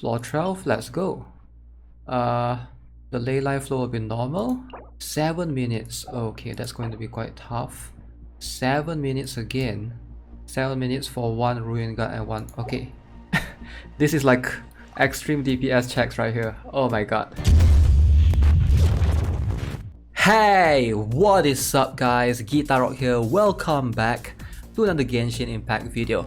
Floor 12, let's go. The ley line flow will be normal. 7 minutes. Okay, that's going to be quite tough. 7 minutes again. 7 minutes for one ruin guard and one. Okay. This is like extreme DPS checks right here. Oh my god. Hey, what is up guys? Gitarok here. Welcome back to another Genshin Impact video.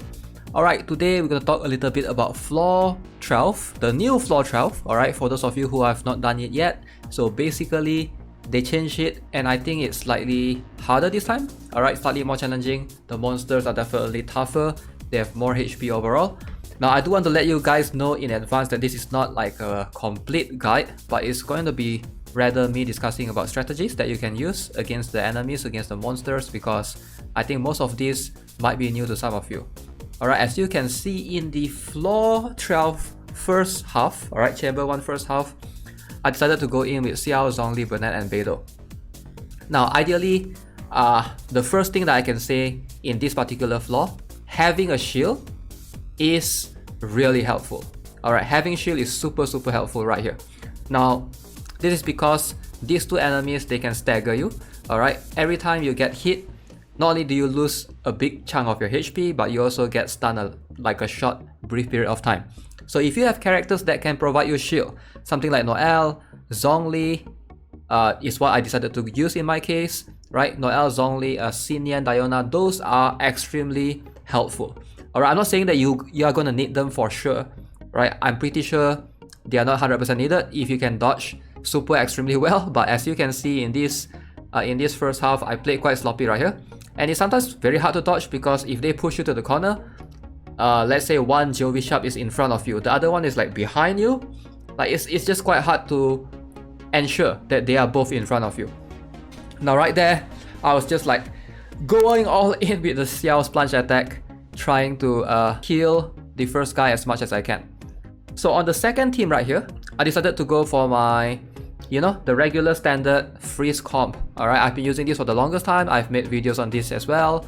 Alright, today we're going to talk a little bit about Floor 12, the new Floor 12, alright, for those of you who have not done it yet. So basically, they changed it and I think it's slightly harder this time, alright, slightly more challenging. The monsters are definitely tougher, they have more HP overall. Now I do want to let you guys know in advance that this is not like a complete guide, but it's going to be rather me discussing about strategies that you can use against the enemies, against the monsters, because I think most of these might be new to some of you. Alright, as you can see in the Floor 12 first half, alright, Chamber 1 first half, I decided to go in with Xiao, Zhongli, Burnett and Beidou. Now ideally, the first thing that I can say in this particular floor, having a shield is really helpful. Alright, having shield is super helpful right here. Now, this is because these two enemies, they can stagger you. Alright, every time you get hit, not only do you lose a big chunk of your HP, but you also get stunned like a short, brief period of time. So if you have characters that can provide you shield, something like Noelle, Zhongli is what I decided to use in my case, right? Noelle, Zhongli, Xinyan, Diona, those are extremely helpful. Alright, I'm not saying that you are going to need them for sure, right? I'm pretty sure they are not 100% needed if you can dodge super extremely well, but as you can see in this first half, I played quite sloppy right here. And it's sometimes very hard to dodge because if they push you to the corner, let's say one GEOVISHAPS is in front of you, the other one is like behind you, like it's just quite hard to ensure that they are both in front of you. Now right there, I was just like going all in with the Xiao's plunge attack, trying to kill the first guy as much as I can. So on the second team right here, I decided to go for my, you know, the regular standard freeze comp. Alright, I've been using this for the longest time. I've made videos on this as well.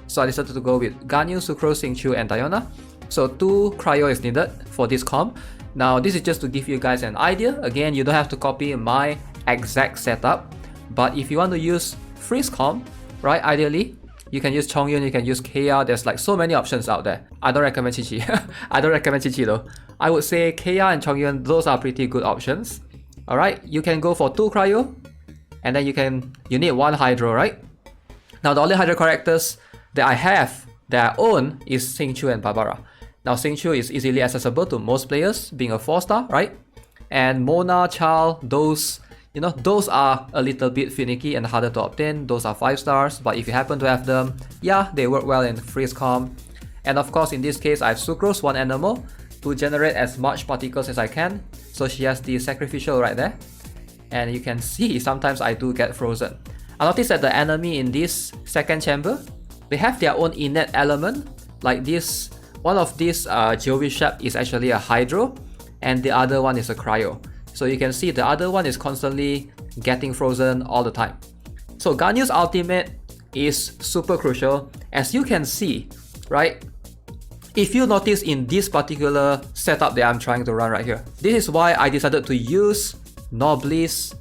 So I decided to go with Ganyu, Sucrose, Xingqiu and Diona. So 2 cryo is needed for this comp. Now this is just to give you guys an idea. Again, you don't have to copy my exact setup. But if you want to use freeze comp, right, ideally, you can use Chongyun, you can use KR. There's like so many options out there. I don't recommend Qiqi. I don't recommend Qiqi though. I would say KR and Chongyun, those are pretty good options. Alright, you can go for 2 cryo, and then you need 1 hydro, right? Now the only hydro characters that I have, that I own, is Xingqiu and Barbara. Now Xingqiu is easily accessible to most players, being a 4-star, right? And Mona, Chal, those, you know, those are a little bit finicky and harder to obtain. Those are 5 stars, but if you happen to have them, yeah, they work well in freeze comp. And of course, in this case, I have Sucrose, 1 animal, to generate as much particles as I can. So she has the sacrificial right there. And you can see sometimes I do get frozen. I noticed that the enemy in this second chamber, they have their own innate element. Like this, one of these GEOVISHAPS is actually a hydro, and the other one is a cryo. So you can see the other one is constantly getting frozen all the time. So Ganyu's ultimate is super crucial. As you can see, right? If you notice in this particular setup that I'm trying to run right here, this is why I decided to use Nobliss,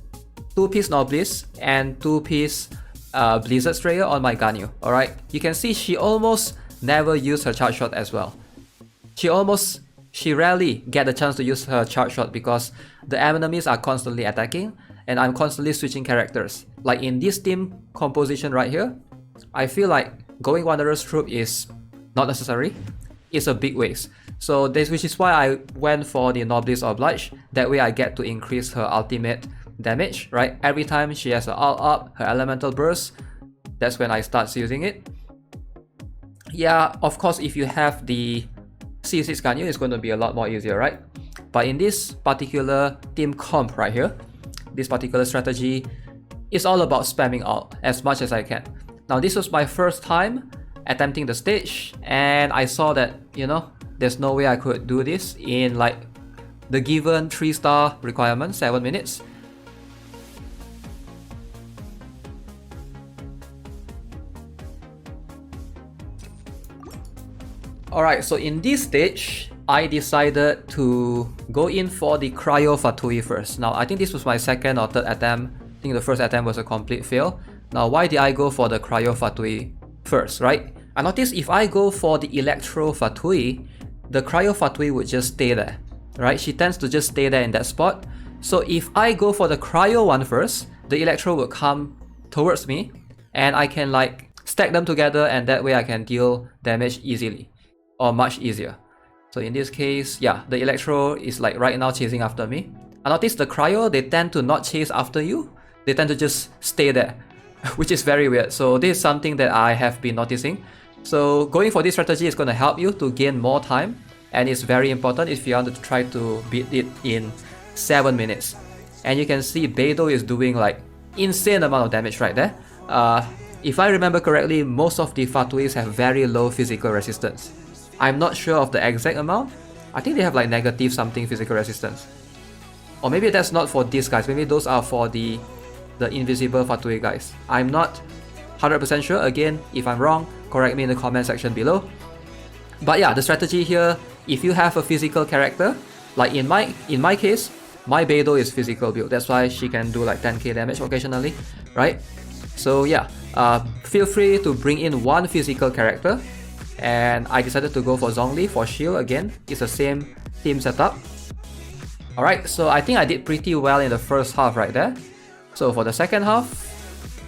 2-piece Nobliss and 2-piece Blizzard Strayer on my Ganyu. Alright, you can see she almost never used her charge shot as well. She rarely get the chance to use her charge shot because the enemies are constantly attacking and I'm constantly switching characters. Like in this team composition right here, I feel like going Wanderer's Troop is not necessary. It's a big waste. So which is why I went for the Nobliss Oblige. That way I get to increase her ultimate damage, right? Every time she has her ult up, her elemental burst, that's when I start using it. Yeah, of course, if you have the C6 Ganyu, it's going to be a lot more easier, right? But in this particular team comp right here, this particular strategy is all about spamming ult as much as I can. Now this was my first time attempting the stage, and I saw that, you know, there's no way I could do this in like the given 3-star requirement, 7 minutes. Alright, so in this stage, I decided to go in for the Cryo Fatui first. Now, I think this was my second or third attempt. I think the first attempt was a complete fail. Now, why did I go for the Cryo Fatui first, right? I noticed if I go for the Electro Fatui, the Cryo Fatui would just stay there, right? She tends to just stay there in that spot. So if I go for the Cryo one first, the Electro will come towards me and I can like stack them together, and that way I can deal damage easily or much easier. So in this case, yeah, the Electro is like right now chasing after me. I noticed the Cryo, they tend to not chase after you. They tend to just stay there, which is very weird. So this is something that I have been noticing. So going for this strategy is going to help you to gain more time, and it's very important if you want to try to beat it in 7 minutes. And you can see Beidou is doing like insane amount of damage right there. If I remember correctly, most of the Fatuis have very low physical resistance. I'm not sure of the exact amount. I think they have like negative something physical resistance. Or maybe that's not for these guys. Maybe those are for the invisible Fatui guys. I'm not 100% sure. Again, if I'm wrong, correct me in the comment section below. But yeah, the strategy here, if you have a physical character, like in my case, my Beidou is physical build. That's why she can do like 10k damage occasionally, right? So yeah, feel free to bring in one physical character. And I decided to go for Zhongli for shield again. It's the same team setup. Alright, so I think I did pretty well in the first half right there. So for the second half,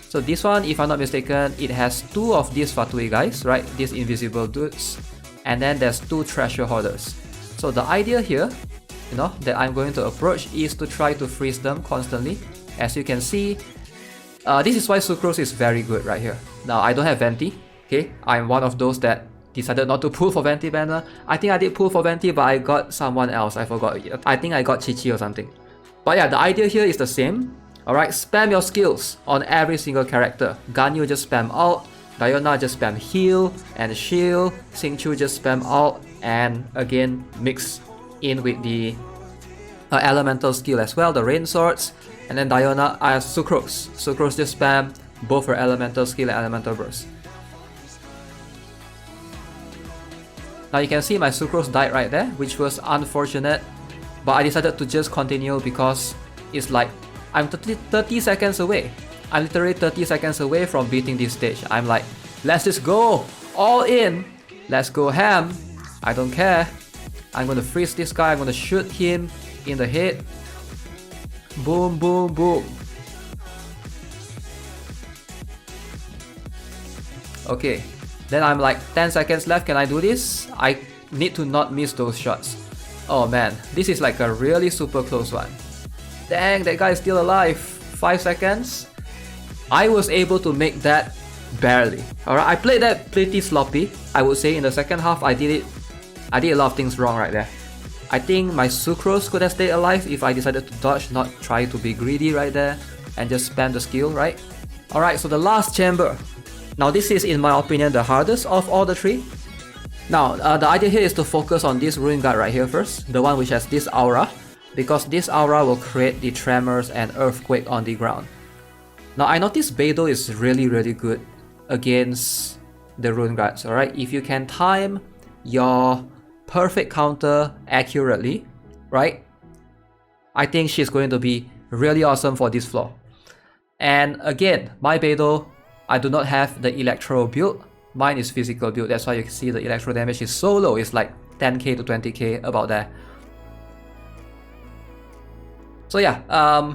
so this one, if I'm not mistaken, it has 2 of these Fatui guys, right? These invisible dudes. And then there's 2 treasure hoarders. So the idea here, you know, that I'm going to approach is to try to freeze them constantly. As you can see, this is why Sucrose is very good right here. Now, I don't have Venti, okay? I'm one of those that decided not to pull for Venti banner. I think I did pull for Venti, but I got someone else. I forgot. I think I got Chi-Chi or something. But yeah, the idea here is the same. Alright, spam your skills on every single character. Ganyu just spam ult, Diona just spam heal and shield, Xingqiu just spam ult, and again mix in with the elemental skill as well, the rain swords, and then Diona, Sucrose. Sucrose just spam both her elemental skill and elemental burst. Now you can see my Sucrose died right there, which was unfortunate, but I decided to just continue because it's like I'm 30 seconds away. I'm literally 30 seconds away from beating this stage. I'm like, let's just go all in. Let's go ham. I don't care. I'm gonna freeze this guy. I'm gonna shoot him in the head. Boom, boom, boom. Okay. Then I'm like 10 seconds left. Can I do this? I need to not miss those shots. Oh man, this is like a really super close one. Dang, that guy is still alive. 5 seconds. I was able to make that barely. Alright, I played that pretty sloppy. I would say in the second half I did a lot of things wrong right there. I think my Sucrose could have stayed alive if I decided to dodge, not try to be greedy right there and just spam the skill, right? Alright, so the last chamber. Now this is, in my opinion, the hardest of all the 3. Now, the idea here is to focus on this Ruin Guard right here first, the one which has this aura, because this aura will create the tremors and earthquake on the ground. Now, I noticed Beidou is really good against the Ruin Guards, alright? If you can time your perfect counter accurately, right? I think she's going to be really awesome for this floor. And again, my Beidou, I do not have the Electro build. Mine is physical build. That's why you can see the Electro damage is so low. It's like 10k to 20k, about there. So yeah,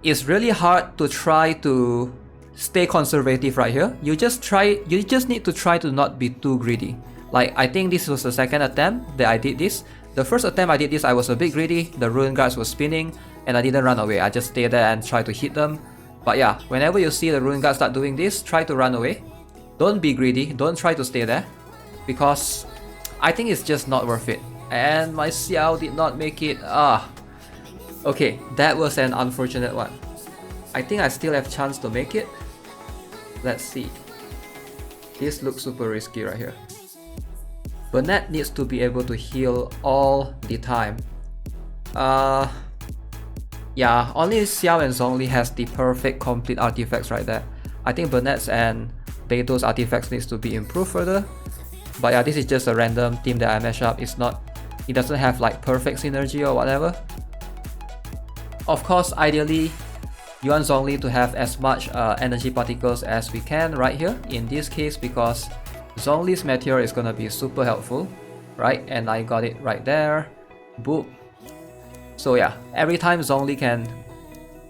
it's really hard to try to stay conservative right here. You just need to try to not be too greedy. Like, I think this was the second attempt that I did this. The first attempt I did this, I was a bit greedy. The Ruin Guards were spinning and I didn't run away. I just stayed there and tried to hit them. But yeah, whenever you see the Ruin Guards start doing this, try to run away. Don't be greedy, don't try to stay there, because I think it's just not worth it. And my Xiao did not make it. Okay, that was an unfortunate one. I think I still have chance to make it. Let's see. This looks super risky right here. Burnett needs to be able to heal all the time. Yeah, only Xiao and Zhongli has the perfect complete artifacts right there. I think Burnett's and Beidou's artifacts needs to be improved further. But yeah, this is just a random team that I mash up. It's not He doesn't have like perfect synergy or whatever. Of course, ideally, you want Zhongli to have as much energy particles as we can right here. In this case, because Zhongli's Meteor is gonna be super helpful, right? And I got it right there. Boop. So yeah, every time Zhongli can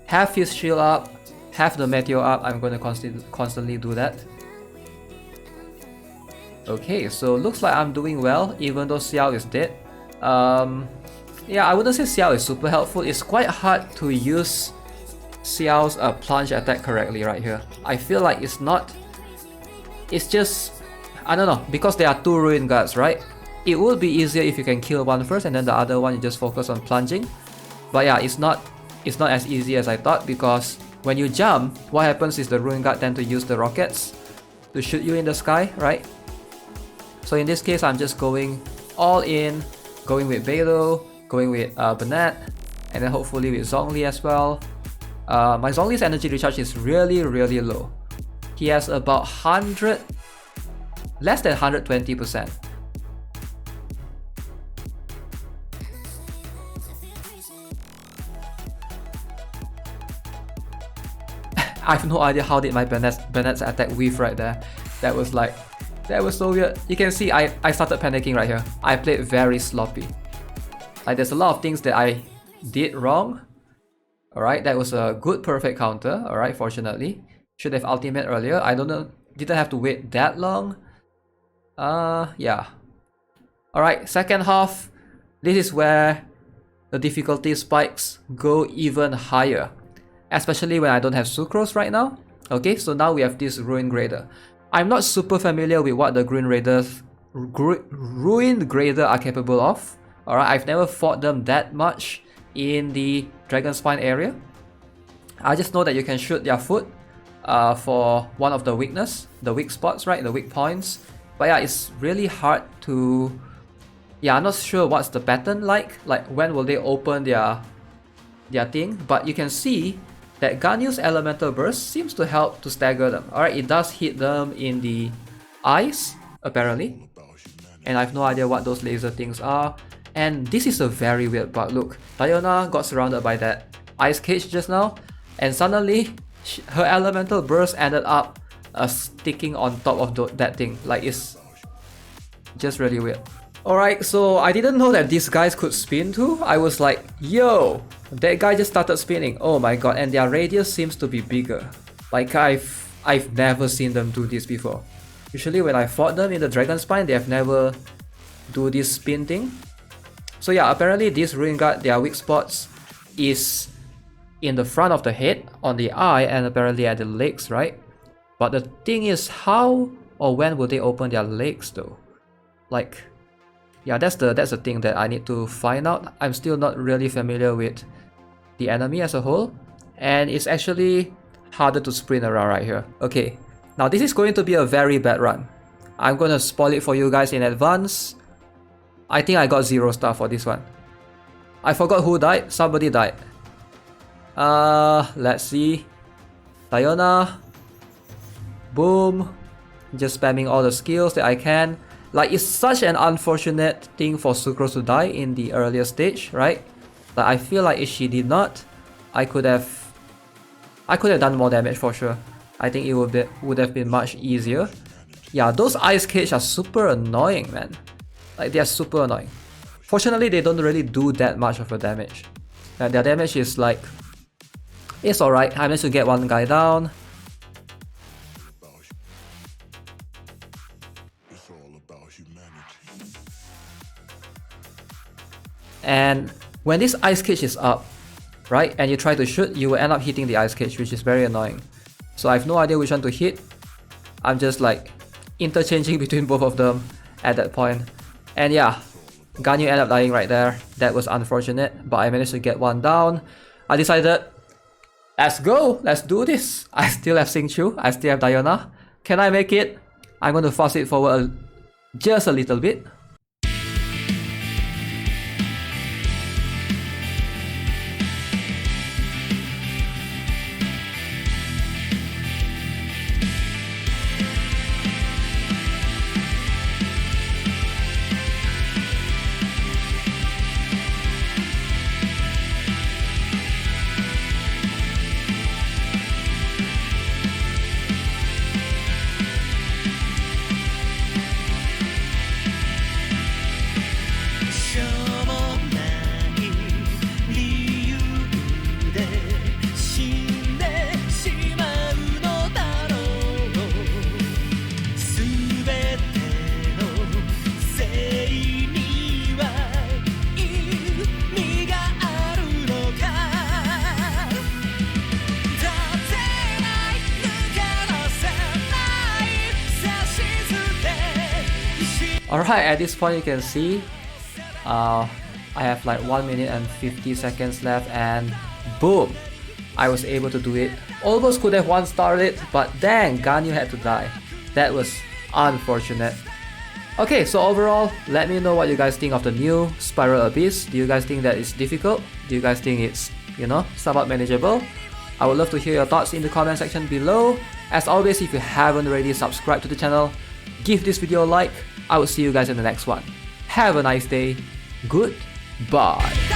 have his shield up, have the Meteor up, I'm gonna constantly do that. Okay, so looks like I'm doing well, even though Xiao is dead. Yeah, I wouldn't say Xiao is super helpful. It's quite hard to use Xiao's plunge attack correctly right here. I feel like it's not... It's just... I don't know, because there are two Ruin Guards, right? It would be easier if you can kill one first and then the other one you just focus on plunging. But yeah, it's not as easy as I thought, because when you jump, what happens is the Ruin Guard tend to use the rockets to shoot you in the sky, right? So in this case, I'm just going all in, going with Beidou, going with Bennett, and then hopefully with Zhongli as well. My Zhongli's energy recharge is really low. He has about 100, less than 120%. I have no idea how did my Bennett's attack weave right there. That was so weird. You can see I started panicking right here. I played very sloppy. Like there's a lot of things that I did wrong. Alright, that was a good perfect counter. Alright, fortunately. Should have ultimate earlier. I don't know, didn't have to wait that long. Yeah. Alright, second half. This is where the difficulty spikes go even higher. Especially when I don't have Sucrose right now. Okay, so now we have this Ruin Grader. I'm not super familiar with what the Ruin Grader are capable of. Alright, I've never fought them that much in the Dragon Spine area. I just know that you can shoot their foot for one of the weak spots, right? The weak points. But yeah, it's really hard to... Yeah, I'm not sure what's the pattern like when will they open their thing. But you can see that Ganyu's Elemental Burst seems to help to stagger them. Alright, it does hit them in the eyes, apparently. And I have no idea what those laser things are. And this is a very weird bug. Look, Diona got surrounded by that ice cage just now. And suddenly, her Elemental Burst ended up sticking on top of that thing. Like, it's just really weird. Alright, so I didn't know that these guys could spin too. I was like, yo, that guy just started spinning. Oh my god, and their radius seems to be bigger. Like I've never seen them do this before. Usually when I fought them in the Dragon Spine, they have never do this spin thing. So yeah, apparently this Ruin Guard, their weak spots is in the front of the head, on the eye, and apparently at the legs, right? But the thing is, how or when will they open their legs though? Like... Yeah, that's the thing that I need to find out. I'm still not really familiar with the enemy as a whole, and it's actually harder to sprint around right here. Okay, now this is going to be a very bad run. I'm gonna spoil it for you guys in advance. I think I got 0 star for this one. I forgot who died. Somebody died. Let's see. Diona. Boom. Just spamming all the skills that I can. Like, it's such an unfortunate thing for Sucrose to die in the earlier stage, right? Like, I feel like if she did not, I could have done more damage for sure. I think it would have been much easier. Yeah, those ice cage are super annoying, man. Like, they are super annoying. Fortunately, they don't really do that much of a damage. Their damage is like... It's alright, I managed to get one guy down. And when this ice cage is up, right, and you try to shoot, you will end up hitting the ice cage, which is very annoying. So I have no idea which one to hit. I'm just like interchanging between both of them at that point. And yeah, Ganyu ended up dying right there. That was unfortunate, but I managed to get one down. I decided, let's go, let's do this. I still have Xingqiu, I still have Diona. Can I make it? I'm going to fast it forward just a little bit. Alright, at this point you can see I have like 1 minute and 50 seconds left, and boom, I was able to do it. Almost could have 1-starred it, but dang, Ganyu had to die. That was unfortunate. Okay, so overall, let me know what you guys think of the new Spiral Abyss. Do you guys think that it's difficult? Do you guys think it's, somewhat manageable? I would love to hear your thoughts in the comment section below. As always, if you haven't already subscribed to the channel, give this video a like. I will see you guys in the next one. Have a nice day. Goodbye.